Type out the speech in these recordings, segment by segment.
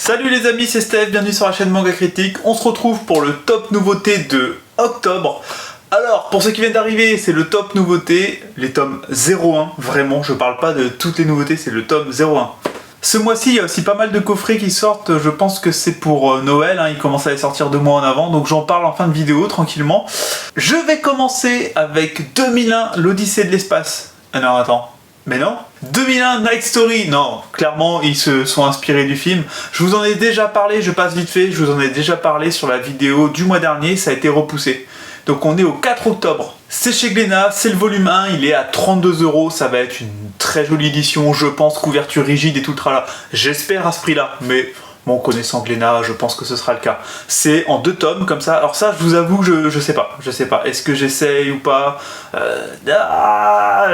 Salut les amis, c'est Steph, bienvenue sur la chaîne Manga Critique. On se retrouve pour le top nouveauté de octobre. Alors, pour ceux qui viennent d'arriver, c'est le top nouveauté, les tomes 01, vraiment, je parle pas de toutes les nouveautés, c'est le tome 01. Ce mois-ci, il y a aussi pas mal de coffrets qui sortent, je pense que c'est pour Noël, ils commencent à les sortir 2 mois en avant, donc j'en parle en fin de vidéo, tranquillement. Je vais commencer avec 2001, l'Odyssée de l'espace. Ah non, attends. Mais non. 2001 Night Story, non, clairement ils se sont inspirés du film. Je vous en ai déjà parlé, je passe vite fait, je vous en ai déjà parlé sur la vidéo du mois dernier, ça a été repoussé. Donc on est au 4 octobre. C'est chez Glénat, c'est le volume 1, il est à 32 €, ça va être une très jolie édition, je pense, couverture rigide et tout le tralala. J'espère à ce prix-là, mais bon, connaissant Glénat, je pense que ce sera le cas. C'est en 2 tomes, comme ça. Alors ça, je vous avoue, je sais pas. Est-ce que j'essaye ou pas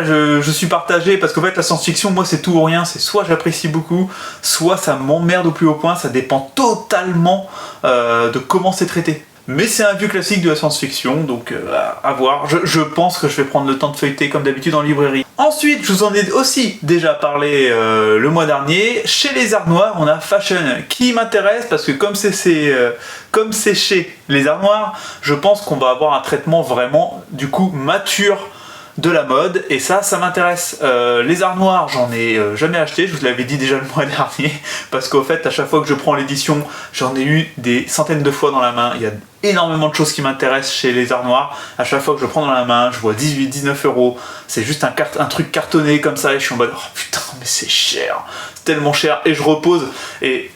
je suis partagé, parce qu'en fait, la science-fiction, moi, c'est tout ou rien. C'est soit j'apprécie beaucoup, soit ça m'emmerde au plus haut point. Ça dépend totalement de comment c'est traité. Mais c'est un vieux classique de la science-fiction, donc à voir. Je pense que je vais prendre le temps de feuilleter comme d'habitude en librairie. Ensuite, je vous en ai aussi déjà parlé le mois dernier. Chez les Arts Noirs, on a Fashion, qui m'intéresse parce que comme c'est chez les Arts Noirs, je pense qu'on va avoir un traitement vraiment, du coup, mature de la mode, et ça m'intéresse. Les Arts Noirs, j'en ai jamais acheté, je vous l'avais dit déjà le mois dernier, parce qu'au fait, à chaque fois que je prends l'édition, j'en ai eu des centaines de fois dans la main. Il y a énormément de choses qui m'intéressent chez les Arts Noirs. À chaque fois que je prends dans la main, je vois 18-19 €. C'est juste un truc cartonné comme ça, et je suis en mode, oh putain, mais c'est cher, c'est tellement cher, et je repose, et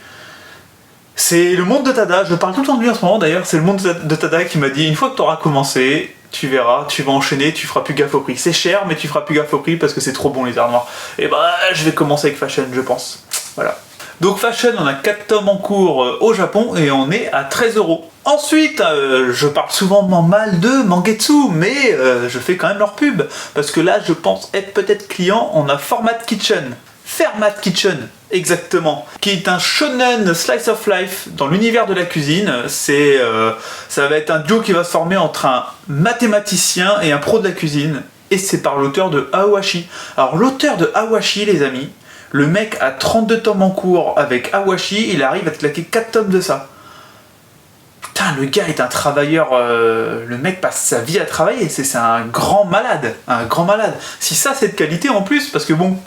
c'est le monde de Tada, je parle tout le temps de lui en ce moment d'ailleurs, c'est le monde de Tada qui m'a dit, une fois que tu auras commencé, tu verras, tu vas enchaîner, tu feras plus gaffe au prix. C'est cher, mais tu feras plus gaffe au prix parce que c'est trop bon les Arts Noirs. Et bah, je vais commencer avec Fashion, je pense. Voilà. Donc Fashion, on a 4 tomes en cours au Japon et on est à 13 €. Ensuite, je parle souvent mal de Mangetsu, mais je fais quand même leur pub. Parce que là, je pense être peut-être client, on a Format Kitchen. Fermat Kitchen, exactement, qui est un shonen slice of life dans l'univers de la cuisine. Ça va être un duo qui va se former entre un mathématicien et un pro de la cuisine, et c'est par l'auteur de Awashi. Alors l'auteur de Awashi, les amis, le mec a 32 tomes en cours avec Awashi, il arrive à te claquer 4 tomes de ça. Putain, le gars est un travailleur, le mec passe sa vie à travailler, c'est un grand malade, Si ça c'est de qualité en plus, parce que bon,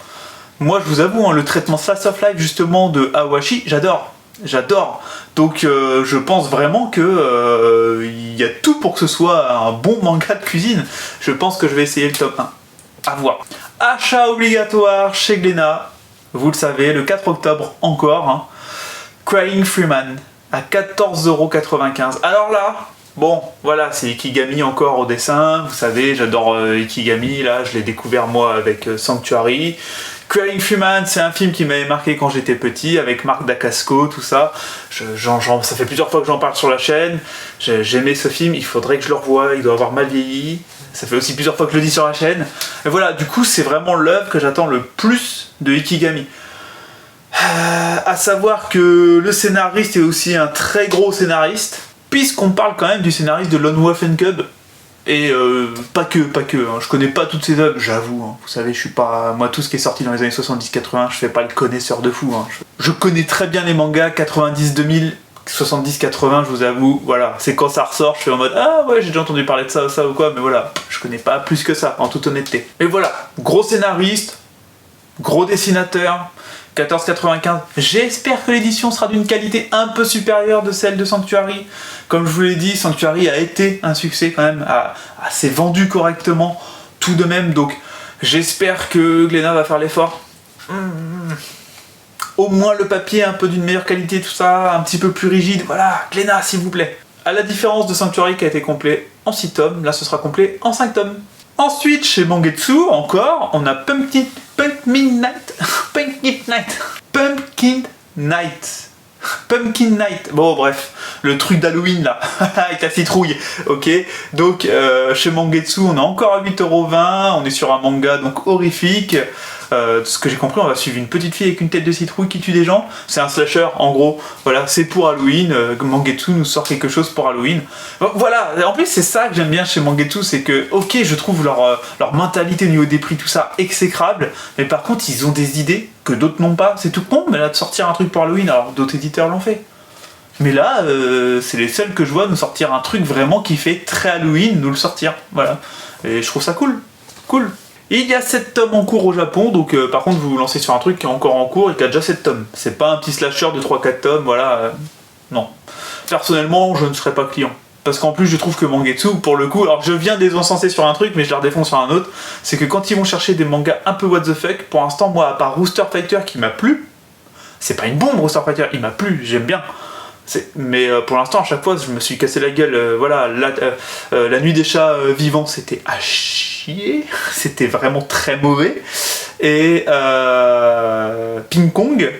moi je vous avoue, le traitement slice of life justement de Awashi, j'adore. Donc je pense vraiment que il y a tout pour que ce soit un bon manga de cuisine. Je pense que je vais essayer le top 1. À voir. Achat obligatoire chez Glénat, vous le savez, le 4 octobre encore, Crying Freeman à 14,95 €. Alors là, bon, voilà, c'est Ikigami encore au dessin, vous savez, j'adore Ikigami, là, je l'ai découvert moi avec Sanctuary. Crying Freeman, c'est un film qui m'avait marqué quand j'étais petit, avec Marc Dacascos, tout ça. Ça fait plusieurs fois que j'en parle sur la chaîne. J'aimais ce film, il faudrait que je le revoie, il doit avoir mal vieilli. Ça fait aussi plusieurs fois que je le dis sur la chaîne. Et voilà, du coup, c'est vraiment l'œuvre que j'attends le plus de Ikigami. À savoir que le scénariste est aussi un très gros scénariste, puisqu'on parle quand même du scénariste de Lone Wolf and Cub. Et pas que, je connais pas toutes ces œuvres, j'avoue, vous savez, je suis pas, moi tout ce qui est sorti dans les années 70-80, je fais pas le connaisseur de fou, Je connais très bien les mangas 90-2000, 70-80, je vous avoue, voilà, c'est quand ça ressort, je fais en mode, ah ouais, j'ai déjà entendu parler de ça ou quoi, mais voilà, je connais pas plus que ça, en toute honnêteté. Et voilà, gros scénariste, gros dessinateur, 14,95. J'espère que l'édition sera d'une qualité un peu supérieure de celle de Sanctuary. Comme je vous l'ai dit, Sanctuary a été un succès quand même, s'est vendu correctement tout de même, donc j'espère que Glénat va faire l'effort. Au moins le papier un peu d'une meilleure qualité, tout ça, un petit peu plus rigide, voilà, Glénat s'il vous plaît. À la différence de Sanctuary qui a été complet en 6 tomes, là ce sera complet en 5 tomes. Ensuite, chez Mangetsu, encore, on a Pumpkin Night. Bon, bref, le truc d'Halloween là, avec la citrouille, ok. Donc, chez Mangetsu, on est encore à 8,20 €, on est sur un manga donc horrifique. De ce que j'ai compris, on va suivre une petite fille avec une tête de citrouille qui tue des gens. C'est un slasher, en gros. Voilà, c'est pour Halloween. Mangetsu nous sort quelque chose pour Halloween. Voilà, en plus, c'est ça que j'aime bien chez Mangetsu, c'est que, ok, je trouve leur mentalité au niveau des prix, tout ça, exécrable. Mais par contre, ils ont des idées que d'autres n'ont pas. C'est tout con, mais là, de sortir un truc pour Halloween, alors d'autres éditeurs l'ont fait. Mais là, c'est les seuls que je vois nous sortir un truc vraiment qui fait très Halloween, nous le sortir. Voilà. Et je trouve ça cool. Cool. Il y a 7 tomes en cours au Japon, donc par contre vous vous lancez sur un truc qui est encore en cours et qui a déjà 7 tomes. C'est pas un petit slasher de 3-4 tomes, voilà. Non. Personnellement, je ne serais pas client. Parce qu'en plus, je trouve que Mangetsu, pour le coup, alors je viens de les encenser sur un truc, mais je les redéfends sur un autre, c'est que quand ils vont chercher des mangas un peu what the fuck, pour l'instant, moi, à part Rooster Fighter qui m'a plu, c'est pas une bombe Rooster Fighter, il m'a plu, j'aime bien. Mais pour l'instant, à chaque fois, je me suis cassé la gueule. Voilà, la nuit des chats vivants, c'était à chier. C'était vraiment très mauvais. Et Ping Kong,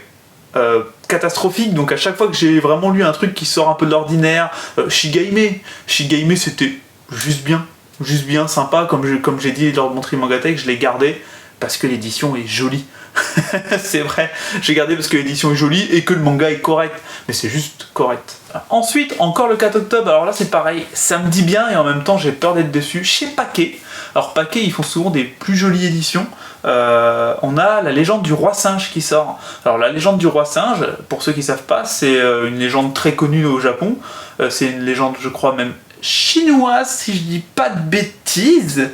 catastrophique. Donc à chaque fois que j'ai vraiment lu un truc qui sort un peu de l'ordinaire, Shigaime, c'était juste bien sympa. Comme j'ai dit lors de mon tri Mangatech, je l'ai gardé parce que l'édition est jolie. C'est vrai, j'ai gardé parce que l'édition est jolie et que le manga est correct, mais c'est juste correct. Ensuite, encore le 4 octobre, alors là c'est pareil, ça me dit bien et en même temps j'ai peur d'être déçu. Chez Paquet, alors Paquet ils font souvent des plus jolies éditions. On a la légende du roi singe qui sort. Alors la légende du roi singe, pour ceux qui savent pas, c'est une légende très connue au Japon. C'est une légende, je crois même chinoise, si je dis pas de bêtises.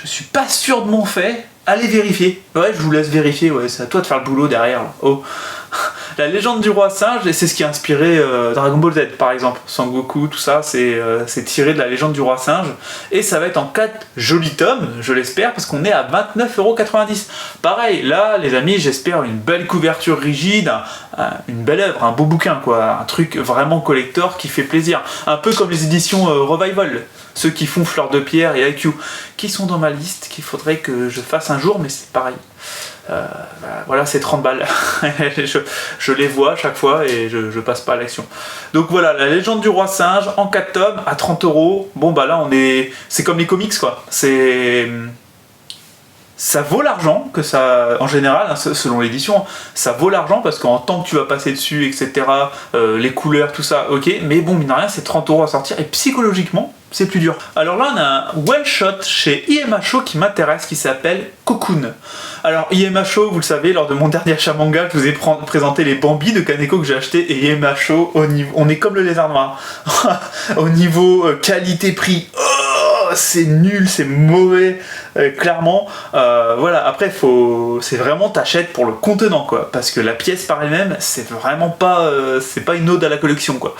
Je suis pas sûr de mon fait. Allez vérifier. Ouais, je vous laisse vérifier. Ouais, c'est à toi de faire le boulot derrière. Là. Oh. La légende du roi singe, et c'est ce qui a inspiré Dragon Ball Z par exemple. Sangoku, tout ça, c'est tiré de la légende du roi singe. Et ça va être en 4 jolis tomes, je l'espère, parce qu'on est à 29,90€. Pareil, là, les amis, j'espère une belle couverture rigide, une belle œuvre, un beau bouquin, quoi. Un truc vraiment collector qui fait plaisir. Un peu comme les éditions Revival. Ceux qui font Fleur de Pierre et IQ, qui sont dans ma liste, qu'il faudrait que je fasse un jour, mais c'est pareil. Voilà, c'est 30 balles. je les vois à chaque fois et je passe pas à l'action. Donc voilà, la légende du roi singe en 4 tomes à 30€. Bon bah là c'est comme les comics quoi. Ça vaut l'argent, que ça, en général, hein, selon l'édition, ça vaut l'argent parce qu'en temps que tu vas passer dessus, etc., les couleurs, tout ça, ok, mais bon, mine de rien, c'est 30€ à sortir et psychologiquement, c'est plus dur. Alors là, on a un one-shot chez IMHO qui m'intéresse, qui s'appelle Cocoon. Alors, IMHO, vous le savez, lors de mon dernier achat manga, je vous ai présenté les Bambi de Kaneko que j'ai acheté et IMHO, on est comme le lézard noir. Au niveau qualité-prix, c'est nul, c'est mauvais, clairement. Voilà, après, c'est vraiment t'achètes pour le contenant, quoi. Parce que la pièce par elle-même, c'est vraiment pas, c'est pas une ode à la collection, quoi.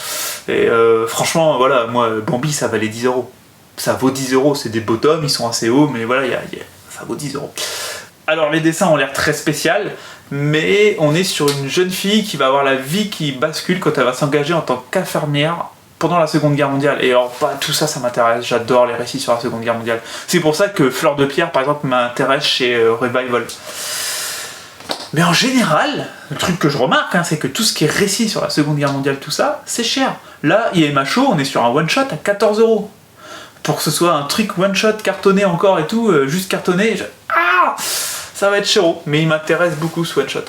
Et franchement, voilà, moi, Bambi, ça valait 10€. Ça vaut 10€, c'est des beaux tomes, ils sont assez hauts, mais voilà, ça vaut 10€. Alors, les dessins ont l'air très spécial, mais on est sur une jeune fille qui va avoir la vie qui bascule quand elle va s'engager en tant qu'infirmière pendant la Seconde Guerre mondiale. Et alors, tout ça, ça m'intéresse. J'adore les récits sur la Seconde Guerre mondiale. C'est pour ça que Fleur de Pierre, par exemple, m'intéresse chez Revival. Mais en général, le truc que je remarque, c'est que tout ce qui est récit sur la Seconde Guerre mondiale, tout ça, c'est cher. Là, IMHO, on est sur un one-shot à 14€. Pour que ce soit un truc one-shot cartonné encore et tout, juste cartonné, ça va être cher. Mais il m'intéresse beaucoup ce one-shot.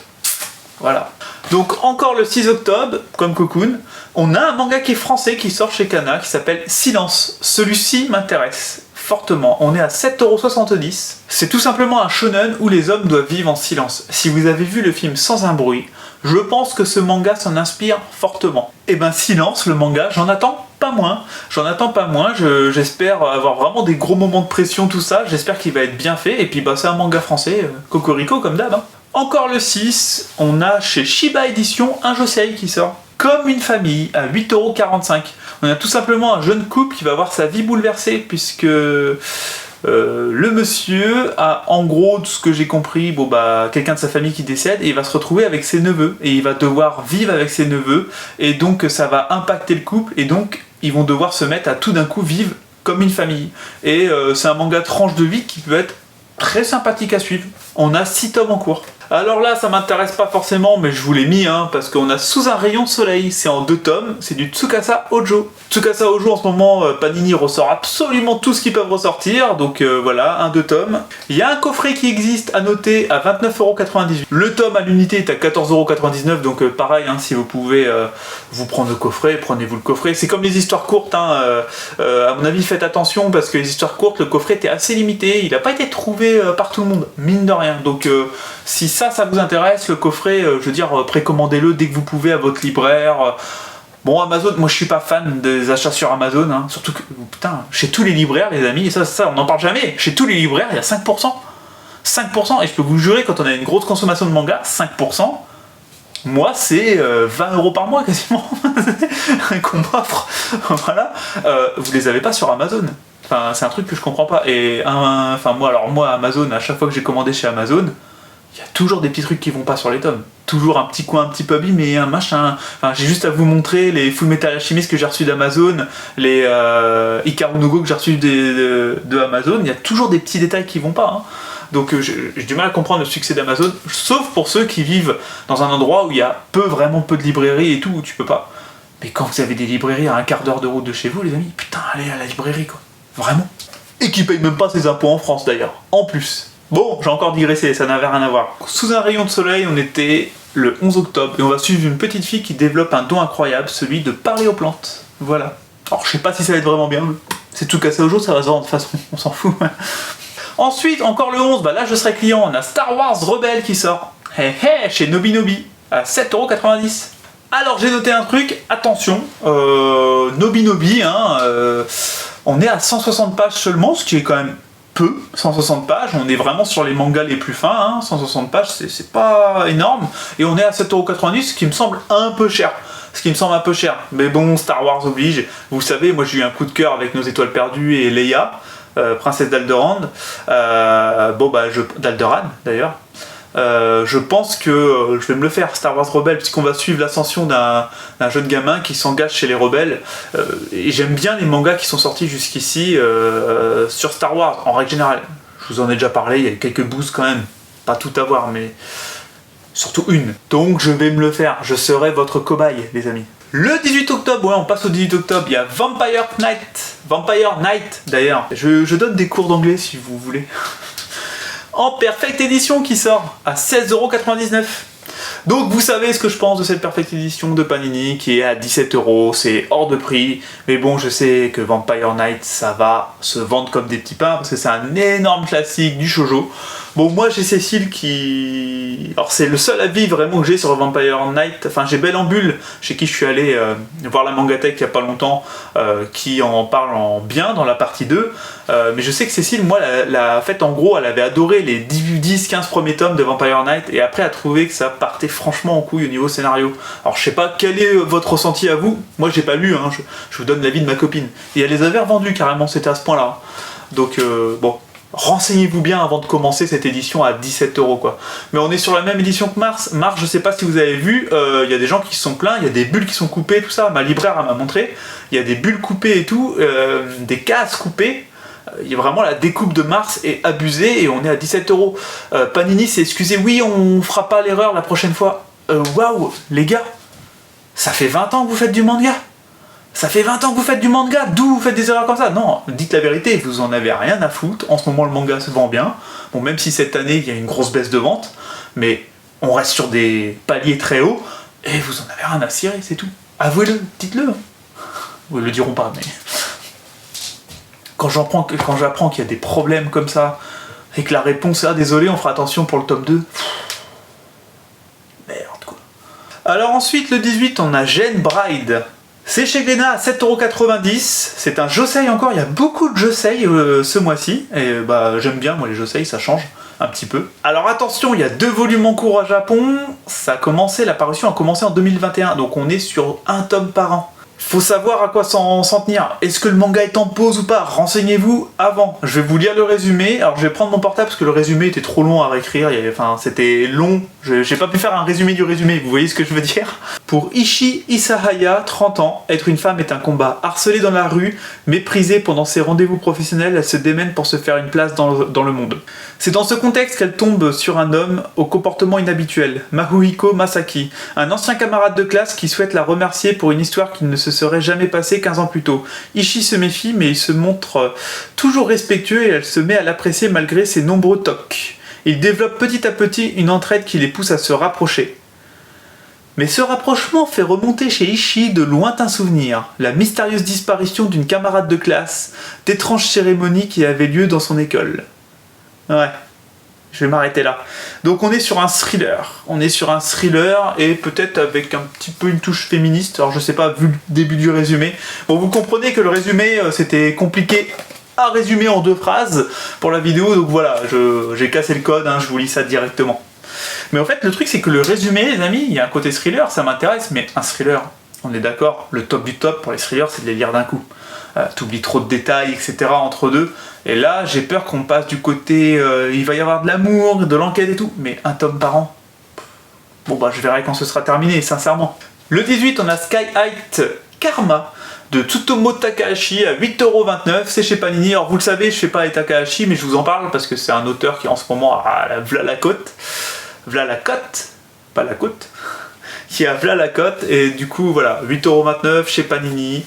Voilà. Donc encore le 6 octobre, comme Cocoon, on a un manga qui est français qui sort chez Kana qui s'appelle Silence. Celui-ci m'intéresse fortement. On est à 7,70€. C'est tout simplement un shonen où les hommes doivent vivre en silence. Si vous avez vu le film Sans un bruit, je pense que ce manga s'en inspire fortement. Et ben Silence, le manga, j'en attends pas moins. J'espère avoir vraiment des gros moments de pression, tout ça. J'espère qu'il va être bien fait. Et puis bah c'est un manga français, cocorico comme d'hab. Encore le 6, on a chez Shiba Edition un josei qui sort. Comme une famille, à 8,45€. On a tout simplement un jeune couple qui va avoir sa vie bouleversée, puisque le monsieur a, en gros, de ce que j'ai compris, quelqu'un de sa famille qui décède, et il va se retrouver avec ses neveux, et il va devoir vivre avec ses neveux, et donc ça va impacter le couple, et donc ils vont devoir se mettre à tout d'un coup vivre comme une famille. Et c'est un manga tranche de vie qui peut être très sympathique à suivre. On a 6 tomes en cours. Alors là, ça m'intéresse pas forcément, mais je vous l'ai mis, hein, parce qu'on a Sous un rayon de soleil, c'est en 2 tomes, c'est du Tsukasa Ojo. Tsukasa Ojo, en ce moment, Panini ressort absolument tout ce qu'ils peuvent ressortir, donc voilà, 1-2 tomes. Il y a un coffret qui existe, à noter, à 29,98 €. Le tome à l'unité est à 14,99 €, donc pareil, hein, si vous pouvez vous prendre le coffret, prenez-vous le coffret. C'est comme les histoires courtes, hein, à mon avis, faites attention, parce que les histoires courtes, le coffret était assez limité, il n'a pas été trouvé par tout le monde, mine de rien, donc si ça vous intéresse, le coffret, je veux dire, précommandez-le dès que vous pouvez à votre libraire. Bon, Amazon, moi je suis pas fan des achats sur Amazon, hein, surtout que, putain, chez tous les libraires, les amis, et ça, on n'en parle jamais, chez tous les libraires, il y a 5%. 5%, et je peux vous jurer, quand on a une grosse consommation de manga, 5%, moi c'est 20 € par mois quasiment, qu'on m'offre, voilà, vous les avez pas sur Amazon. Enfin, c'est un truc que je comprends pas, et moi, Amazon, à chaque fois que j'ai commandé chez Amazon, il y a toujours des petits trucs qui vont pas sur les tomes. Toujours un petit coin un petit peu abîmé, un machin. Enfin, j'ai juste à vous montrer les Full Metal Alchemist que j'ai reçus d'Amazon, les Hikaru no Go que j'ai reçus de Amazon. Il y a toujours des petits détails qui vont pas. Hein. Donc j'ai du mal à comprendre le succès d'Amazon, sauf pour ceux qui vivent dans un endroit où il y a vraiment peu de librairies et tout, où tu peux pas. Mais quand vous avez des librairies à un quart d'heure de route de chez vous, les amis, putain, allez à la librairie, quoi. Vraiment. Et qui payent même pas ses impôts en France, d'ailleurs. En plus. Bon, j'ai encore digressé, ça n'avait rien à voir. Sous un rayon de soleil, on était le 11 octobre, et on va suivre une petite fille qui développe un don incroyable, celui de parler aux plantes. Voilà. Alors, je sais pas si ça va être vraiment bien, c'est tout cassé au jour, ça va se vendre de toute façon, on s'en fout. Ensuite, encore le 11, bah là je serai client, on a Star Wars Rebelle qui sort. Chez Nobinobi, à 7,90 €. Alors, j'ai noté un truc, attention, Nobinobi, hein, on est à 160 pages seulement, ce qui est quand même peu, 160 pages, on est vraiment sur les mangas les plus fins, hein, 160 pages c'est pas énorme, et on est à 7,90 €, ce qui me semble un peu cher. Mais bon, Star Wars oblige, vous savez, moi j'ai eu un coup de cœur avec Nos Étoiles Perdues et Leia, Princesse d'Alderaan, d'Alderaan d'ailleurs. Je pense que je vais me le faire, Star Wars Rebelle, puisqu'on va suivre l'ascension d'un jeune gamin qui s'engage chez les rebelles. Et j'aime bien les mangas qui sont sortis jusqu'ici sur Star Wars, en règle générale. Je vous en ai déjà parlé, il y a quelques boosts quand même, pas tout à voir, mais surtout une. Donc je vais me le faire, je serai votre cobaye, les amis. Le 18 octobre, ouais, on passe au 18 octobre, il y a Vampire Knight d'ailleurs. Je donne des cours d'anglais si vous voulez. En Perfect Edition qui sort à 16,99 €. Donc vous savez ce que je pense de cette Perfect Edition de Panini qui est à 17 €, c'est hors de prix, mais bon, je sais que Vampire Knight ça va se vendre comme des petits pains parce que c'est un énorme classique du shoujo. Bon, moi j'ai Cécile qui... Alors c'est le seul avis vraiment que j'ai sur Vampire Knight, enfin j'ai Belle en Bulle, chez qui je suis allé voir la Mangatech il y a pas longtemps, qui en parle en bien dans la partie 2, mais je sais que Cécile, moi, en gros, elle avait adoré les 10-15 premiers tomes de Vampire Knight, et après elle a trouvé que ça partait franchement en couille au niveau scénario. Alors je sais pas quel est votre ressenti à vous, moi j'ai pas lu, hein, je vous donne l'avis de ma copine, et elle les avait revendus carrément, c'était à ce point-là. Donc bon... Renseignez-vous bien avant de commencer cette édition à 17 € quoi. Mais on est sur la même édition que Mars. Mars, je sais pas si vous avez vu, il y a des gens qui se sont plaints, il y a des bulles qui sont coupées, tout ça. Ma libraire m'a montré, il y a des bulles coupées et tout, des cases coupées. Il y a vraiment la découpe de Mars est abusée et on est à 17 €. Panini s'est excusé, oui, on fera pas l'erreur la prochaine fois. Waouh, les gars, ça fait 20 ans que vous faites du manga. Ça fait 20 ans que vous faites du manga, d'où vous faites des erreurs comme ça? Non, dites la vérité, vous en avez rien à foutre. En ce moment, le manga se vend bien. Bon, même si cette année, il y a une grosse baisse de vente, mais on reste sur des paliers très hauts, et vous en avez rien à cirer, c'est tout. Avouez-le, dites-le. Ils le diront pas, mais... Quand j'apprends qu'il y a des problèmes comme ça, et que la réponse est « Ah, désolé, on fera attention pour le tome 2 », merde, quoi. Alors ensuite, le 18, on a Gen Bride. C'est chez Glénat à 7,90 €, c'est un josei encore, il y a beaucoup de josei ce mois-ci, et bah j'aime bien, moi les josei ça change un petit peu. Alors attention, il y a 2 volumes en cours au Japon, la parution a commencé en 2021, donc on est sur un tome par an. Faut savoir à quoi s'en tenir. Est-ce que le manga est en pause ou pas? Renseignez-vous avant. Je vais vous lire le résumé. Alors je vais prendre mon portable parce que le résumé était trop long à réécrire. Enfin, c'était long. J'ai pas pu faire un résumé du résumé. Vous voyez ce que je veux dire? Pour Ishi Isahaya, 30 ans, être une femme est un combat. Harcelée dans la rue, méprisée pendant ses rendez-vous professionnels, elle se démène pour se faire une place dans le monde. C'est dans ce contexte qu'elle tombe sur un homme au comportement inhabituel, Mahuhiko Masaki, un ancien camarade de classe qui souhaite la remercier pour une histoire qui ne se serait jamais passée 15 ans plus tôt. Ishi se méfie, mais il se montre toujours respectueux et elle se met à l'apprécier malgré ses nombreux tocs. Il développe petit à petit une entraide qui les pousse à se rapprocher. Mais ce rapprochement fait remonter chez Ishi de lointains souvenirs, la mystérieuse disparition d'une camarade de classe, d'étranges cérémonies qui avaient lieu dans son école. Ouais, je vais m'arrêter là. Donc on est sur un thriller. On est sur un thriller et peut-être avec un petit peu une touche féministe. Alors je sais pas, vu le début du résumé. Bon, vous comprenez que le résumé, c'était compliqué à résumer en 2 phrases pour la vidéo. Donc voilà, j'ai cassé le code, je vous lis ça directement. Mais en fait, le truc c'est que le résumé, les amis, il y a un côté thriller, ça m'intéresse. Mais un thriller, on est d'accord, le top du top pour les thrillers, c'est de les lire d'un coup. T'oublies trop de détails, etc. entre deux. Et là, j'ai peur qu'on passe du côté il va y avoir de l'amour, de l'enquête et tout. Mais un tome par an. Bon bah je verrai quand ce sera terminé, sincèrement. Le 18, on a Sky Height Karma de Tsutomu Takahashi à 8,29€. C'est chez Panini. Alors vous le savez, je fais pas les Takahashi, mais je vous en parle parce que c'est un auteur qui en ce moment a v'là la côte. V'là la côte, pas la côte. Qui a v'là la cote, et du coup voilà, 8,29€ chez Panini.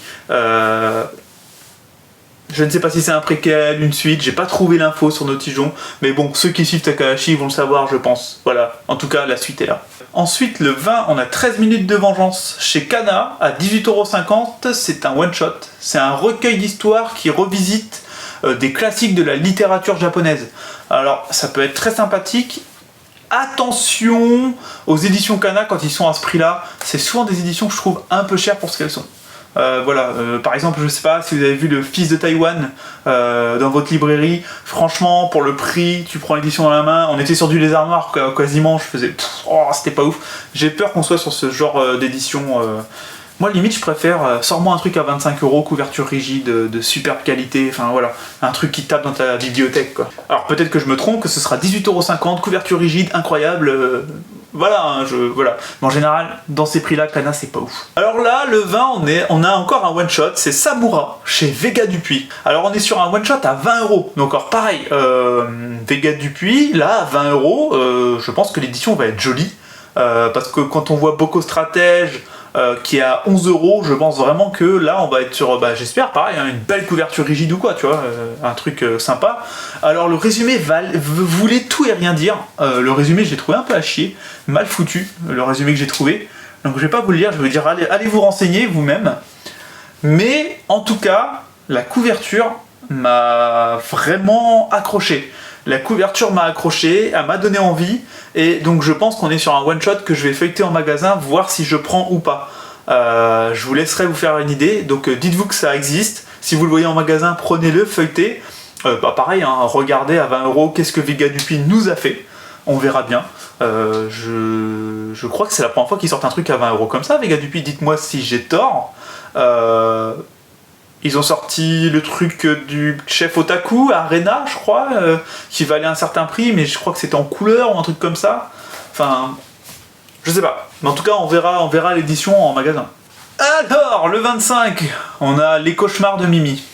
Je ne sais pas si c'est un préquel, une suite, j'ai pas trouvé l'info sur Notijon, mais bon, ceux qui suivent Takahashi vont le savoir, je pense. Voilà, en tout cas, la suite est là. Ensuite, le 20, on a 13 minutes de vengeance chez Kana à 18,50€. C'est un one-shot, c'est un recueil d'histoires qui revisite des classiques de la littérature japonaise. Alors, ça peut être très sympathique. Attention aux éditions Kana quand ils sont à ce prix-là. C'est souvent des éditions que je trouve un peu chères pour ce qu'elles sont. Par exemple, je sais pas si vous avez vu le Fils de Taïwan dans votre librairie. Franchement, pour le prix, tu prends l'édition dans la main. On était sur du Lézard Noir quasiment. Je faisais, c'était pas ouf. J'ai peur qu'on soit sur ce genre d'édition. Moi, limite, je préfère, sors-moi un truc à 25€, couverture rigide, de superbe qualité, enfin voilà, un truc qui tape dans ta bibliothèque, quoi. Alors peut-être que je me trompe, que ce sera 18,50€, couverture rigide, incroyable, voilà, voilà. Mais en général, dans ces prix-là, Kana, c'est pas ouf. Alors là, le 20, on a encore un one-shot, c'est Samura, chez Vega Dupuis. Alors on est sur un one-shot à 20€, donc alors pareil, Vega Dupuis, là, à 20€, je pense que l'édition va être jolie, parce que quand on voit Boko Stratège, qui est à 11€, je pense vraiment que là on va être sur, j'espère pareil, une belle couverture rigide ou quoi, tu vois, un truc sympa. Alors le résumé voulait tout et rien dire, le résumé j'ai trouvé un peu à chier, mal foutu, le résumé que j'ai trouvé, donc je vais pas vous le lire, je vais vous dire allez vous renseigner vous-même, mais en tout cas, la couverture m'a vraiment accroché. La couverture m'a accroché, elle m'a donné envie, et donc je pense qu'on est sur un one-shot que je vais feuilleter en magasin, voir si je prends ou pas. Je vous laisserai vous faire une idée, donc dites-vous que ça existe. Si vous le voyez en magasin, prenez-le, feuilletez. Pareil, regardez à 20€, qu'est-ce que Vega Dupuis nous a fait. On verra bien. Je crois que c'est la première fois qu'ils sortent un truc à 20€ comme ça, Vega Dupuis, dites-moi si j'ai tort. Ils ont sorti le truc du chef otaku, Arena, je crois, qui valait un certain prix, mais je crois que c'était en couleur ou un truc comme ça. Enfin, je sais pas. Mais en tout cas, on verra l'édition en magasin. Alors, le 25, on a Les Cauchemars de Mimi.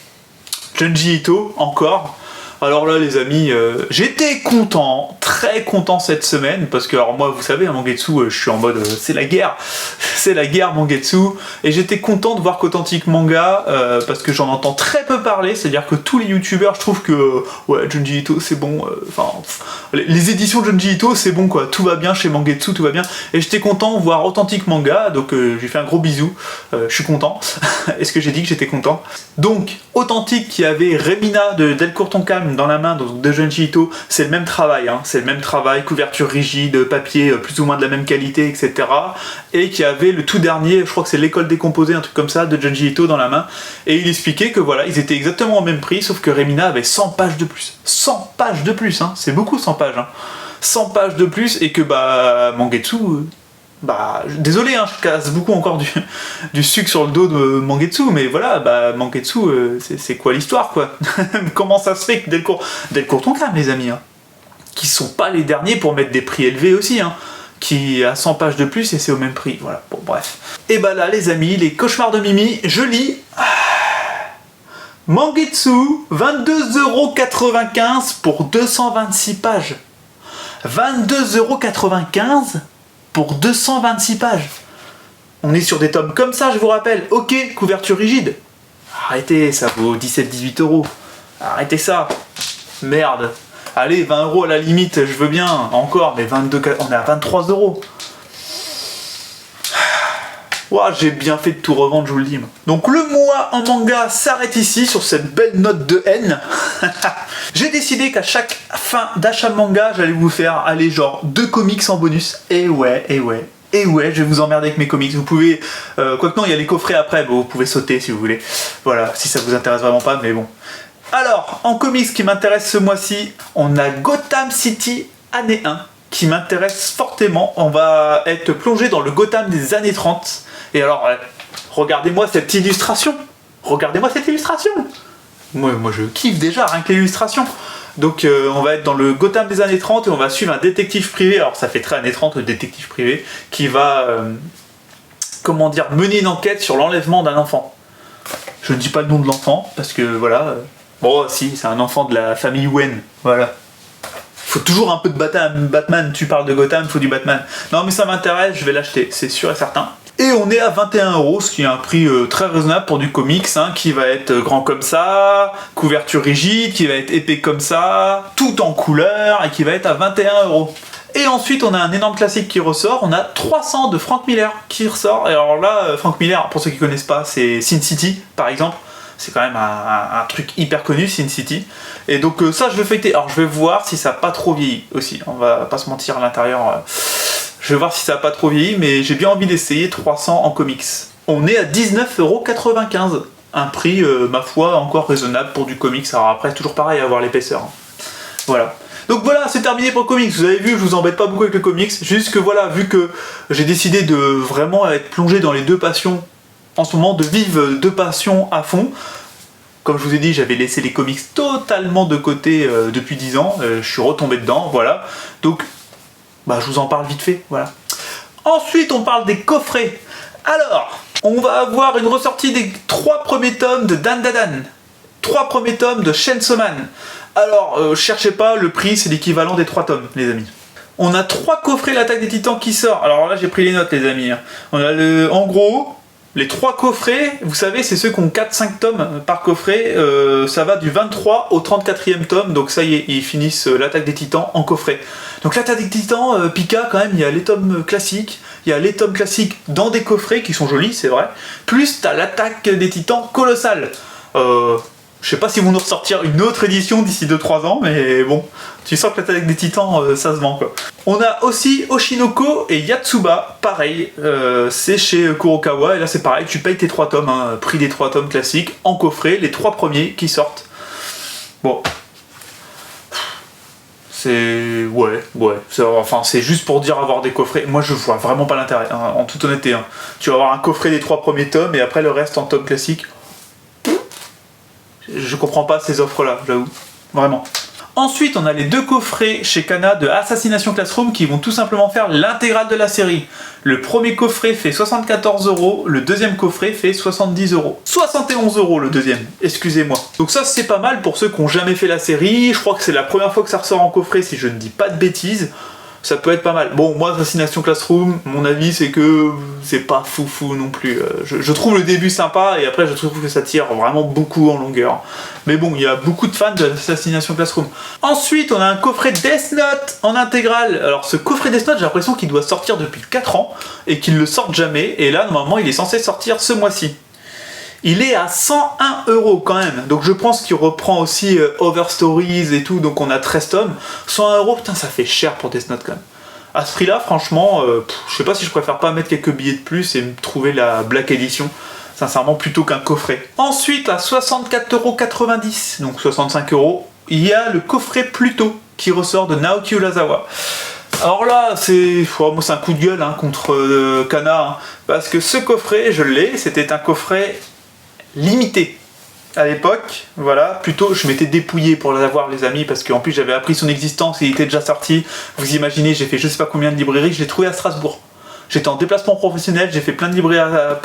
Junji Ito, encore. Alors là, les amis, j'étais content, très content cette semaine, parce que, alors moi, vous savez, à Mangetsu, je suis en mode, c'est la guerre Mangetsu, et j'étais content de voir qu'Authentic Manga, parce que j'en entends très peu parler, c'est-à-dire que tous les youtubeurs, je trouve que, ouais, Junji Ito, c'est bon, les éditions de Junji Ito, c'est bon, quoi, tout va bien chez Mangetsu, tout va bien, et j'étais content de voir Authentic Manga, donc j'ai fait un gros bisou, je suis content, est-ce que j'ai dit que j'étais content? Donc, Authentic qui avait Remina de Delcourt Tonkam dans la main, donc de Junji Ito, c'est le même travail, c'est le même travail, couverture rigide, papier plus ou moins de la même qualité, etc. Et qui avait le tout dernier, je crois que c'est L'école décomposée, un truc comme ça, de Junji Ito dans la main, et il expliquait que voilà, ils étaient exactement au même prix, sauf que Remina avait 100 pages de plus. 100 pages de plus, c'est beaucoup 100 pages. 100 pages de plus, et que Mangetsu, Bah, désolé, hein, je casse beaucoup encore du sucre sur le dos de Mangetsu, mais voilà, bah, Mangetsu, c'est quoi l'histoire, quoi? Comment ça se fait que Delcourt Tonkam, les amis, hein, qui sont pas les derniers pour mettre des prix élevés aussi, hein, qui a 100 pages de plus et c'est au même prix, voilà, bon, bref. Et bah là, les amis, les cauchemars de Mimi, je lis... Mangetsu, 22,95€ pour 226 pages. 22,95€ pour 226 pages. On est sur des tomes comme ça, je vous rappelle. Ok, couverture rigide. Arrêtez, ça vaut 17-18€. Arrêtez ça. Merde. Allez, 20€ à la limite, je veux bien. Encore, mais 22, on est à 23€. Ouah, j'ai bien fait de tout revendre, je vous le dis. Donc le mois en manga s'arrête ici, sur cette belle note de haine. J'ai décidé qu'à chaque fin d'achat de manga, j'allais vous faire, aller genre 2 comics en bonus. Et ouais, je vais vous emmerder avec mes comics. Vous pouvez... quoique non, il y a les coffrets après, bon, vous pouvez sauter si vous voulez. Voilà, si ça vous intéresse vraiment pas, mais bon. Alors, en comics qui m'intéresse ce mois-ci, on a Gotham City, année 1, qui m'intéresse fortement. On va être plongé dans le Gotham des années 30. Et alors, regardez-moi cette illustration. Regardez-moi cette illustration. Moi, je kiffe déjà, rien que l'illustration. Donc, on va être dans le Gotham des années 30 et on va suivre un détective privé. Alors, ça fait très années 30, le détective privé, qui va, comment dire, mener une enquête sur l'enlèvement d'un enfant. Je ne dis pas le nom de l'enfant, parce que, voilà... bon, si, c'est un enfant de la famille Wayne. Voilà. Faut toujours un peu de Batman. Tu parles de Gotham, il faut du Batman. Non, mais ça m'intéresse, je vais l'acheter, c'est sûr et certain. Et on est à 21€, ce qui est un prix très raisonnable pour du comics, hein, qui va être grand comme ça, couverture rigide, qui va être épais comme ça, tout en couleur, et qui va être à 21€. Et ensuite, on a un énorme classique qui ressort, on a 300 de Frank Miller qui ressort. Et alors là, Frank Miller, pour ceux qui connaissent pas, c'est Sin City, par exemple. C'est quand même un truc hyper connu, Sin City. Et donc ça, je vais feuilleter. Alors je vais voir si ça n'a pas trop vieilli aussi. On va pas se mentir à l'intérieur... Je vais voir si ça n'a pas trop vieilli, mais j'ai bien envie d'essayer 300 en comics. On est à 19,95€. Un prix, ma foi, encore raisonnable pour du comics. Alors après, toujours pareil, à voir l'épaisseur. Voilà. Donc voilà, c'est terminé pour le comics. Vous avez vu, je vous embête pas beaucoup avec le comics. Juste que voilà, vu que j'ai décidé de vraiment être plongé dans les deux passions, en ce moment, de vivre deux passions à fond. Comme je vous ai dit, j'avais laissé les comics totalement de côté depuis 10 ans. Je suis retombé dedans, voilà. Donc... bah, je vous en parle vite fait, voilà. Ensuite, on parle des coffrets. Alors, on va avoir une ressortie des 3 premiers tomes de Dan Dadan. 3 premiers tomes de Chainsaw Man. Alors, cherchez pas, le prix, c'est l'équivalent des 3 tomes, les amis. On a 3 coffrets L'Attaque des Titans qui sort. Alors là, j'ai pris les notes, les amis. On a en gros... les 3 coffrets, vous savez, c'est ceux qui ont 4-5 tomes par coffret, ça va du 23 au 34e tome, donc ça y est, ils finissent l'Attaque des Titans en coffret. Donc l'Attaque des Titans, Pika, quand même, il y a les tomes classiques, il y a les tomes classiques dans des coffrets qui sont jolis, c'est vrai, plus t'as l'Attaque des Titans colossale. Je sais pas si vont nous ressortir une autre édition d'ici 2-3 ans, mais bon, tu sens que l'Attaque des Titans, ça se vend quoi. On a aussi Oshinoko et Yatsuba, pareil, c'est chez Kurokawa, et là c'est pareil, tu payes tes 3 tomes, hein, prix des 3 tomes classiques, en coffret, les 3 premiers qui sortent. Bon. C'est... ouais, enfin c'est juste pour dire avoir des coffrets, moi je vois vraiment pas l'intérêt, hein, en toute honnêteté. Hein. Tu vas avoir un coffret des 3 premiers tomes, et après le reste en tome classique. Je comprends pas ces offres-là, j'avoue. Vraiment. Ensuite, on a les 2 coffrets chez Kana de Assassination Classroom qui vont tout simplement faire l'intégrale de la série. Le premier coffret fait 74€, le deuxième coffret fait 70€. 71€ le deuxième, excusez-moi. Donc ça, c'est pas mal pour ceux qui n'ont jamais fait la série. Je crois que c'est la première fois que ça ressort en coffret, si je ne dis pas de bêtises. Ça peut être pas mal. Bon, moi, Assassination Classroom, mon avis, c'est que c'est pas foufou non plus. Je trouve le début sympa, et après, je trouve que ça tire vraiment beaucoup en longueur. Mais bon, il y a beaucoup de fans de Assassination Classroom. Ensuite, on a un coffret Death Note en intégrale. Alors, ce coffret Death Note, j'ai l'impression qu'il doit sortir depuis 4 ans, et qu'il ne sorte jamais. Et là, normalement, il est censé sortir ce mois-ci. Il est à 101€ quand même, donc je pense qu'il reprend aussi Overstories et tout, donc on a 13 tomes. 101€, putain, ça fait cher pour Death Note quand même. À ce prix-là, franchement, je sais pas si je préfère pas mettre quelques billets de plus et me trouver la Black Edition, sincèrement, plutôt qu'un coffret. Ensuite, à 64,90€, donc 65€, il y a le coffret Pluto qui ressort de Naoki Urasawa. Alors là, moi c'est un coup de gueule hein, contre Kana, hein, parce que ce coffret, je l'ai, c'était un coffret limité. À l'époque, voilà, plutôt je m'étais dépouillé pour l'avoir les amis, parce qu'en plus j'avais appris son existence, il était déjà sorti. Vous imaginez, j'ai fait je sais pas combien de librairies, je l'ai trouvé à Strasbourg. J'étais en déplacement professionnel, j'ai fait plein de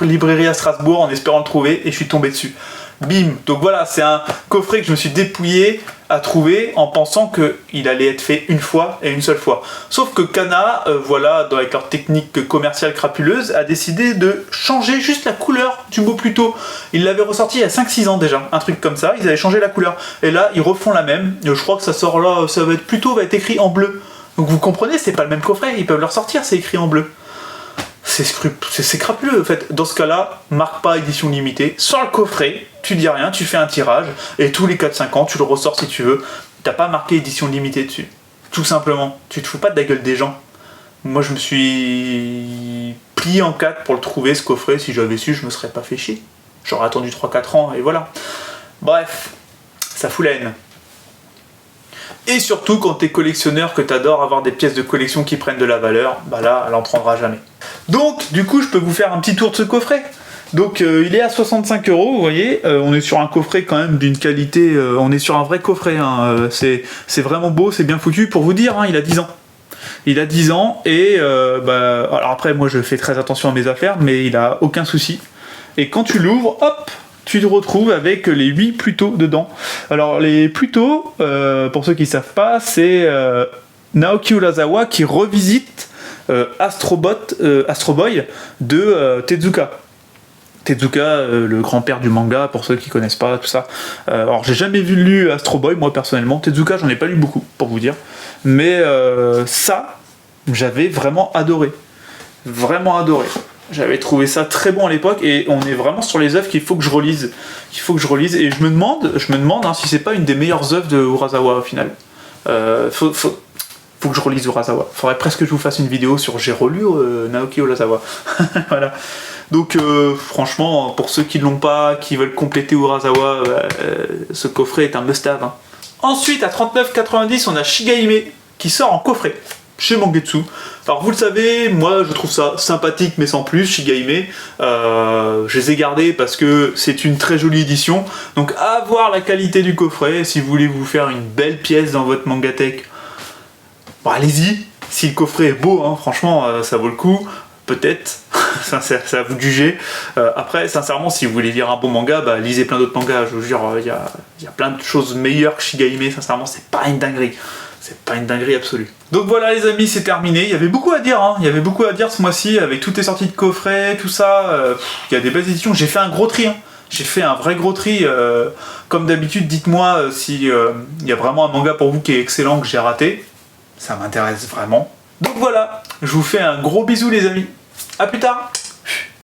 librairies à Strasbourg en espérant le trouver et je suis tombé dessus. Bim. Donc voilà, c'est un coffret que je me suis dépouillé à trouver en pensant qu'il allait être fait une fois et une seule fois. Sauf que Kana, voilà, avec leur technique commerciale crapuleuse, a décidé de changer juste la couleur du mot plus tôt. Ils l'avaient ressorti il y a 5-6 ans déjà, un truc comme ça, ils avaient changé la couleur. Et là, ils refont la même. Je crois que ça sort là, ça va être plutôt va être écrit en bleu. Donc vous comprenez, c'est pas le même coffret, ils peuvent le ressortir, c'est écrit en bleu. C'est crapuleux en fait. Dans ce cas-là, marque pas édition limitée. Sans le coffret, tu dis rien, tu fais un tirage, et tous les 4-5 ans, tu le ressors si tu veux. T'as pas marqué édition limitée dessus. Tout simplement. Tu te fous pas de la gueule des gens. Moi, je me suis plié en 4 pour le trouver, ce coffret. Si j'avais su, je me serais pas fait chier. J'aurais attendu 3-4 ans, et voilà. Bref, ça fout la haine. Et surtout quand t'es collectionneur, que t'adores avoir des pièces de collection qui prennent de la valeur, bah là, elle en prendra jamais. Donc, du coup, je peux vous faire un petit tour de ce coffret. Donc, il est à 65 €, vous voyez. On est sur un coffret quand même d'une qualité... on est sur un vrai coffret. Hein, c'est vraiment beau, c'est bien foutu. Pour vous dire, hein, il a 10 ans. Il a 10 ans et... alors après, moi, je fais très attention à mes affaires, mais il a aucun souci. Et quand tu l'ouvres, hop, tu te retrouves avec les 8 Pluto dedans. Alors, les Pluto, pour ceux qui ne savent pas, c'est Naoki Urasawa qui revisite Astro Boy de Tezuka. Tezuka, le grand-père du manga, pour ceux qui connaissent pas, tout ça. Alors, j'ai jamais lu Astro Boy, moi, personnellement. Tezuka, j'en ai pas lu beaucoup, pour vous dire. Mais ça, j'avais vraiment adoré. Vraiment adoré. J'avais trouvé ça très bon à l'époque, et on est vraiment sur les œuvres qu'il faut que je relise. Et je me demande hein, si c'est pas une des meilleures œuvres de Urasawa, au final. Faut que je relise Urasawa. Faudrait presque que je vous fasse une vidéo sur j'ai relu Naoki Urasawa. Voilà. Donc franchement, pour ceux qui l'ont pas, qui veulent compléter Urasawa, ce coffret est un must-have. Hein. Ensuite, à 39,90, on a Shigahime qui sort en coffret chez Mangetsu. Alors vous le savez, moi je trouve ça sympathique mais sans plus, Shigahime. Je les ai gardés parce que c'est une très jolie édition. Donc à voir la qualité du coffret, si vous voulez vous faire une belle pièce dans votre mangatech, bon, allez-y. Si le coffret est beau, hein, franchement, ça vaut le coup. Peut-être, c'est à vous de juger. Après, sincèrement, si vous voulez lire un bon manga, bah, lisez plein d'autres mangas. Je vous jure, il y a plein de choses meilleures que Shigahime. Sincèrement, c'est pas une dinguerie. C'est pas une dinguerie absolue. Donc voilà les amis, c'est terminé. Il y avait beaucoup à dire, hein. Il y avait beaucoup à dire ce mois-ci, avec toutes les sorties de coffrets, tout ça. Il y a des belles éditions. J'ai fait un gros tri, hein. J'ai fait un vrai gros tri. Comme d'habitude, dites-moi si il y a vraiment un manga pour vous qui est excellent, que j'ai raté. Ça m'intéresse vraiment. Donc voilà, je vous fais un gros bisou les amis. A plus tard.